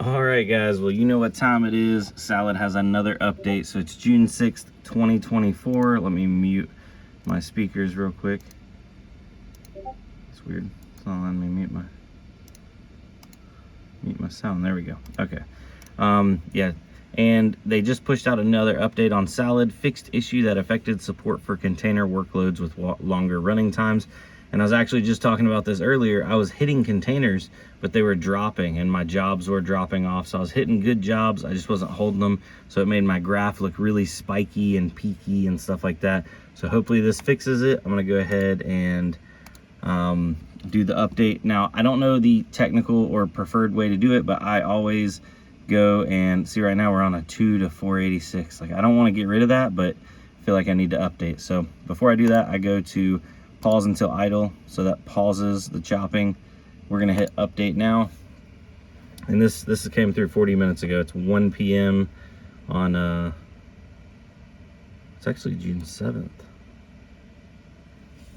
All right, guys, well, you know what time it is. Salad has another update. So it's June 6th, 2024. Let me mute my speakers real quick. It's weird. It's not letting me mute my sound. There we go. Okay. Yeah. And they just pushed out another update on Salad, fixed issue that affected support for container workloads with longer running times. And I was actually just talking about this earlier. I was hitting containers, but they were dropping and my jobs were dropping off. So I was hitting good jobs, I just wasn't holding them. So it made my graph look really spiky and peaky and stuff like that. So hopefully this fixes it. I'm gonna go ahead and do the update. Now, I don't know the technical or preferred way to do it, but I always go and see. Right now we're on a 2 to 486. Like, I don't want to get rid of that, but I feel like I need to update. So before I do that, I go to pause until idle, so that pauses the chopping. We're gonna hit update now, and this came through 40 minutes ago. It's 1 p.m. on it's actually June 7th.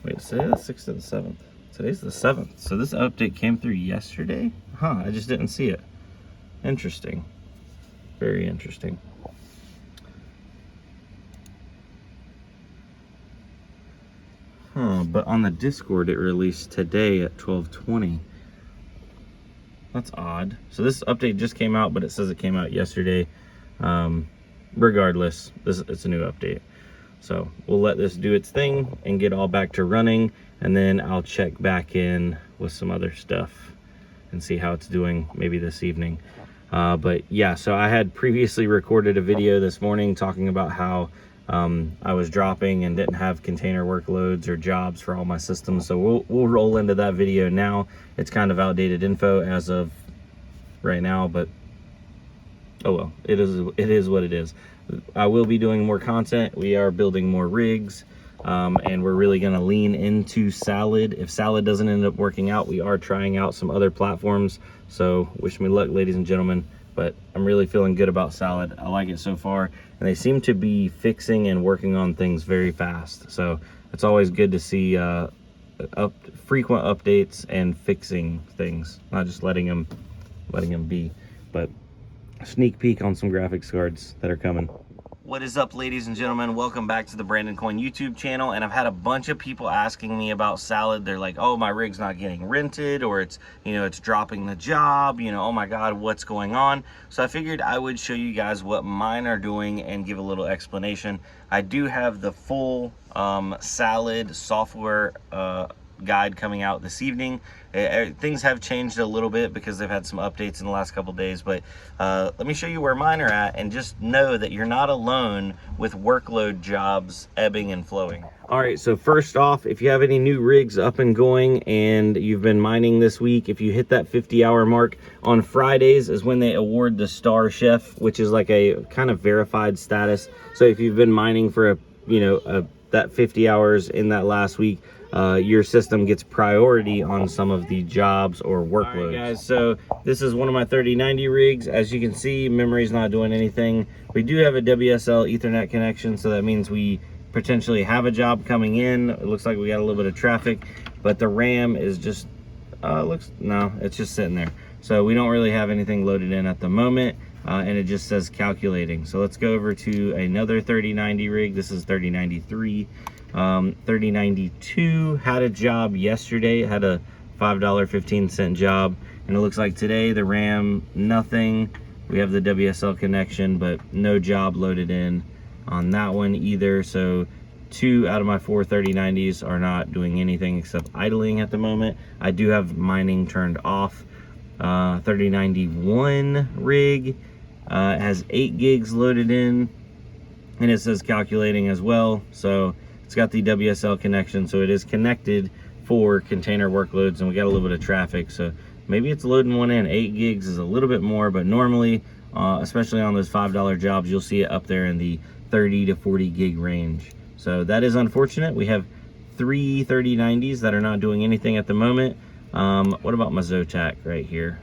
Wait, today the 6th or the 7th? Today's the 7th. So this update came through yesterday? Huh, I just didn't see it. Interesting. Very interesting. But on the Discord it released today at 12:20. That's odd. So this update just came out, but it says it came out yesterday. Regardless, it's a new update. So we'll let this do its thing and get all back to running, and then I'll check back in with some other stuff and see how it's doing maybe this evening. But yeah, so I had previously recorded a video this morning talking about how I was dropping and didn't have container workloads or jobs for all my systems. So we'll roll into that video now. It's kind of outdated info as of right now, but oh well, it is what it is. I will be doing more content. We are building more rigs, and we're really going to lean into Salad. If Salad doesn't end up working out, we are trying out some other platforms. So wish me luck, ladies and gentlemen. But I'm really feeling good about Salad. I like it so far, and they seem to be fixing and working on things very fast. So it's always good to see frequent updates and fixing things, not just letting them be. But a sneak peek on some graphics cards that are coming. What is up, ladies and gentlemen? Welcome back to the Brandon Coin YouTube channel. And I've had a bunch of people asking me about Salad. They're like, oh, my rig's not getting rented, or it's, it's dropping the job, oh my God, what's going on? So I figured I would show you guys what mine are doing and give a little explanation. I do have the full Salad software guide coming out this evening. Things have changed a little bit because they've had some updates in the last couple days, but let me show you where mine are at, and just know that you're not alone with workload jobs ebbing and flowing. All right, so first off, if you have any new rigs up and going and you've been mining this week, if you hit that 50-hour mark on Fridays is when they award the Star Chef, which is like a kind of verified status. So if you've been mining for that 50 hours in that last week, your system gets priority on some of the jobs or workloads. All right, guys, so this is one of my 3090 rigs. As you can see, memory's not doing anything. We do have a WSL Ethernet connection, so that means we potentially have a job coming in. It looks like we got a little bit of traffic, but the RAM is just it's just sitting there. So we don't really have anything loaded in at the moment, and it just says calculating. So let's go over to another 3090 rig. This is 3093. 3092 had a job yesterday. It had a $5.15 job, and it looks like today the RAM, nothing. We have the WSL connection, but no job loaded in on that one either. So 2 out of my 4 3090s are not doing anything except idling at the moment. I do have mining turned off. 3091 rig has 8 gigs loaded in, and it says calculating as well. So it's got the WSL connection, so it is connected for container workloads, and we got a little bit of traffic, so maybe it's loading one in. 8 gigs is a little bit more, but normally, especially on those $5 jobs, you'll see it up there in the 30 to 40 gig range. So that is unfortunate. We have 3 3090s that are not doing anything at the moment. What about my Zotac right here?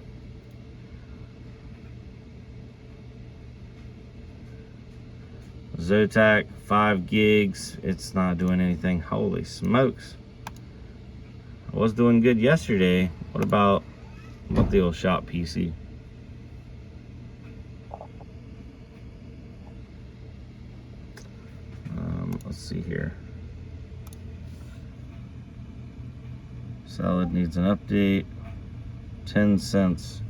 Zotac, 5 gigs, it's not doing anything. Holy smokes. I was doing good yesterday. What about the old shop PC? see here. Salad needs an update. 10 cents.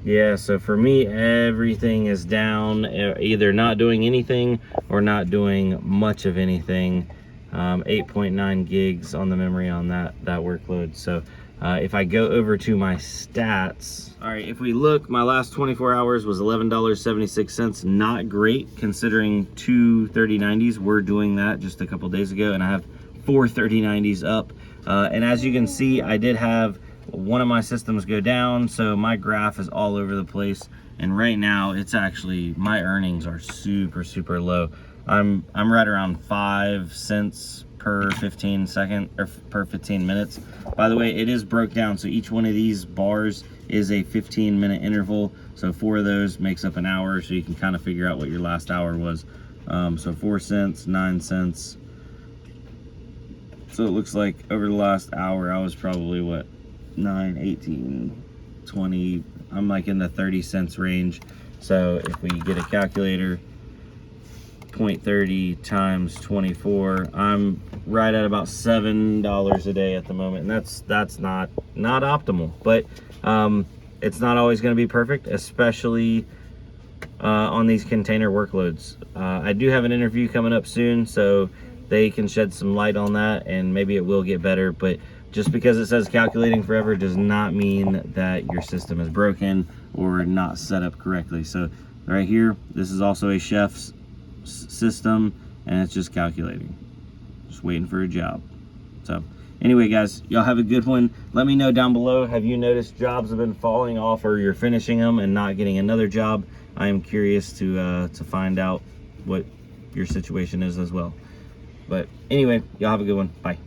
Yeah, so for me, everything is down, either not doing anything or not doing much of anything. 8.9 gigs on the memory on that workload. So if I go over to my stats, all right, if we look, my last 24 hours was $11.76. Not great considering 2 3090s were doing that just a couple days ago, and I have 4 3090s up. And as you can see, I did have one of my systems go down, so my graph is all over the place. And right now, it's actually, my earnings are super low. I'm right around 5 cents per 15 second or per 15 minutes. By the way, it is broke down, so each one of these bars is a 15-minute interval. So 4 of those makes up an hour, so you can kind of figure out what your last hour was. So 4 cents, 9 cents. So it looks like over the last hour, I was probably what, 9, 18, 20, I'm like in the 30 cents range. So if we get a calculator, 0.30 times 24, I'm right at about $7 a day at the moment, and that's not optimal, but it's not always going to be perfect, especially on these container workloads. I do have an interview coming up soon, so they can shed some light on that, and maybe it will get better. But just because it says calculating forever does not mean that your system is broken or not set up correctly. So right here, this is also a chef's system, and it's just calculating, just waiting for a job. So anyway, guys, y'all have a good one. Let me know down below, have you noticed jobs have been falling off, or you're finishing them and not getting another job? I am curious to find out what your situation is as well. But anyway, y'all have a good one. Bye.